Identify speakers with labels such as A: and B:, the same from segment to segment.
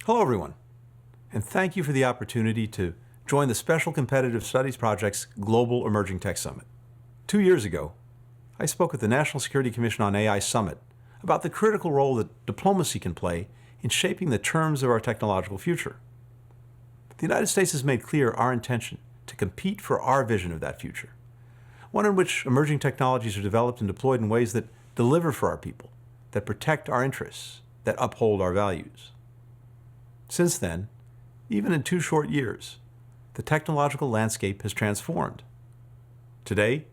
A: Hello everyone, and thank you for the opportunity to join the Special Competitive Studies Project's Global Emerging Tech Summit. 2 years ago, I spoke at the National Security Commission on AI Summit about the critical role that diplomacy can play in shaping the terms of our technological future. The United States has made clear our intention to compete for our vision of that future, one in which emerging technologies are developed and deployed in ways that deliver for our people, that protect our interests, that uphold our values. Since then, even in 2 short years, the technological landscape has transformed. Today,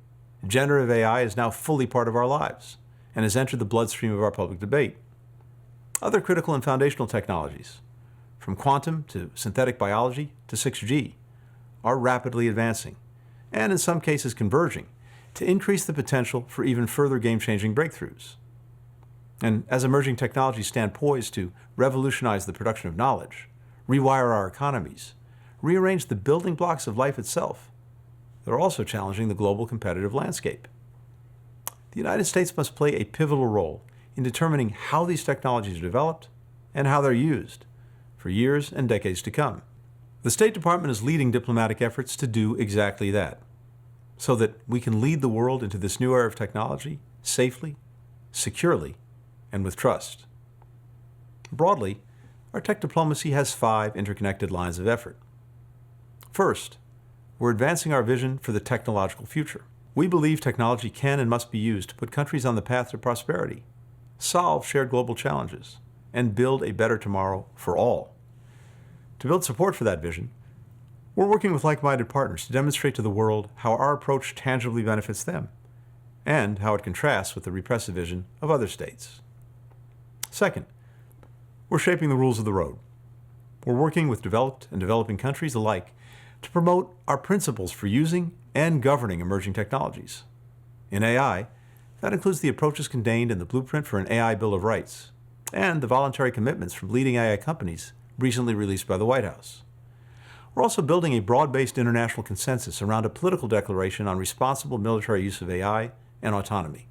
A: generative AI is now fully part of our lives and has entered the bloodstream of our public debate. Other critical and foundational technologies, from quantum to synthetic biology to 6G, are rapidly advancing, and in some cases converging, to increase the potential for even further game-changing breakthroughs. And as emerging technologies stand poised to revolutionize the production of knowledge, rewire our economies, rearrange the building blocks of life itself, they're also challenging the global competitive landscape. The United States must play a pivotal role in determining how these technologies are developed and how they're used for years and decades to come. The State Department is leading diplomatic efforts to do exactly that, so that we can lead the world into this new era of technology safely, securely, and with trust. Broadly, our tech diplomacy has 5 interconnected lines of effort. First, we're advancing our vision for the technological future. We believe technology can and must be used to put countries on the path to prosperity, solve shared global challenges, and build a better tomorrow for all. To build support for that vision, we're working with like-minded partners to demonstrate to the world how our approach tangibly benefits them, and how it contrasts with the repressive vision of other states. Second, we're shaping the rules of the road. We're working with developed and developing countries alike to promote our principles for using and governing emerging technologies. In AI, that includes the approaches contained in the Blueprint for an AI Bill of Rights and the voluntary commitments from leading AI companies recently released by the White House. We're also building a broad-based international consensus around a political declaration on responsible military use of AI and autonomy.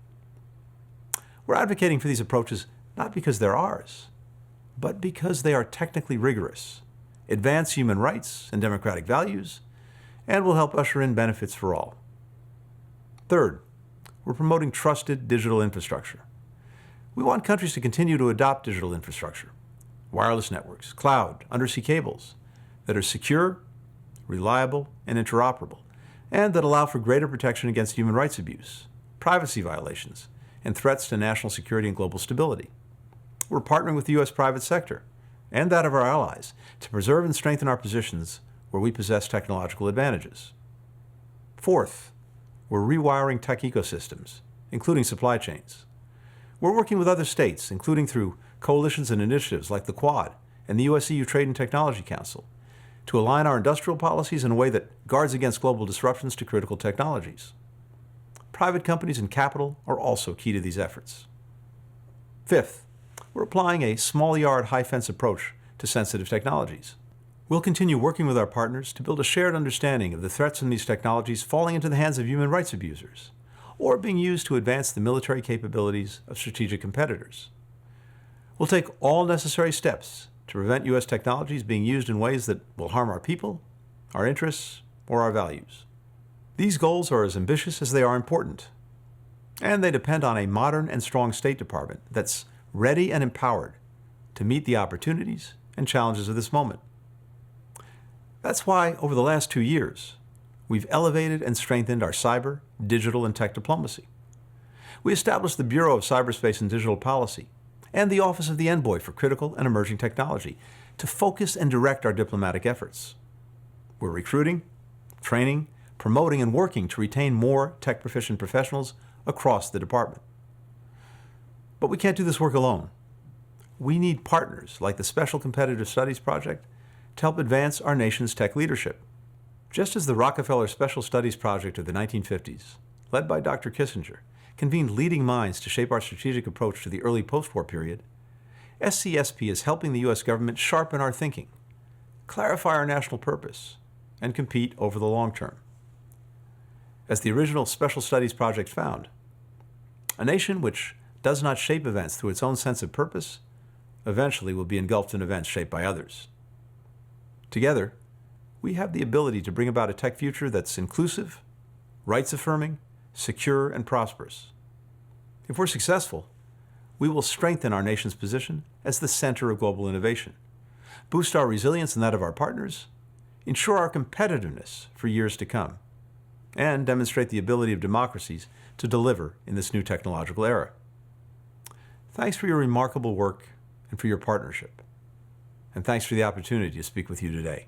A: We're advocating for these approaches not because they're ours, but because they are technically rigorous, advance human rights and democratic values, and will help usher in benefits for all. Third, we're promoting trusted digital infrastructure. We want countries to continue to adopt digital infrastructure, wireless networks, cloud, undersea cables, that are secure, reliable, and interoperable, and that allow for greater protection against human rights abuse, privacy violations, and threats to national security and global stability. We're partnering with the U.S. private sector and that of our allies to preserve and strengthen our positions where we possess technological advantages. Fourth, we're rewiring tech ecosystems, including supply chains. We're working with other states, including through coalitions and initiatives like the Quad and the US-EU Trade and Technology Council, to align our industrial policies in a way that guards against global disruptions to critical technologies. Private companies and capital are also key to these efforts. Fifth, we're applying a small yard, high fence approach to sensitive technologies. We'll continue working with our partners to build a shared understanding of the threats in these technologies falling into the hands of human rights abusers, or being used to advance the military capabilities of strategic competitors. We'll take all necessary steps to prevent U.S. technologies being used in ways that will harm our people, our interests, or our values. These goals are as ambitious as they are important, and they depend on a modern and strong State Department that's ready and empowered to meet the opportunities and challenges of this moment. That's why, over the last 2 years, we've elevated and strengthened our cyber, digital, and tech diplomacy. We established the Bureau of Cyberspace and Digital Policy and the Office of the Envoy for Critical and Emerging Technology to focus and direct our diplomatic efforts. We're recruiting, training, promoting, and working to retain more tech-proficient professionals across the department. But we can't do this work alone. We need partners like the Special Competitive Studies Project to help advance our nation's tech leadership. Just as the Rockefeller Special Studies Project of the 1950s, led by Dr. Kissinger, convened leading minds to shape our strategic approach to the early post-war period, SCSP is helping the U.S. government sharpen our thinking, clarify our national purpose, and compete over the long term. As the original Special Studies Project found, a nation which does not shape events through its own sense of purpose eventually will be engulfed in events shaped by others. Together, we have the ability to bring about a tech future that's inclusive, rights-affirming, secure, and prosperous. If we're successful, we will strengthen our nation's position as the center of global innovation, boost our resilience and that of our partners, ensure our competitiveness for years to come, and demonstrate the ability of democracies to deliver in this new technological era. Thanks for your remarkable work and for your partnership. And thanks for the opportunity to speak with you today.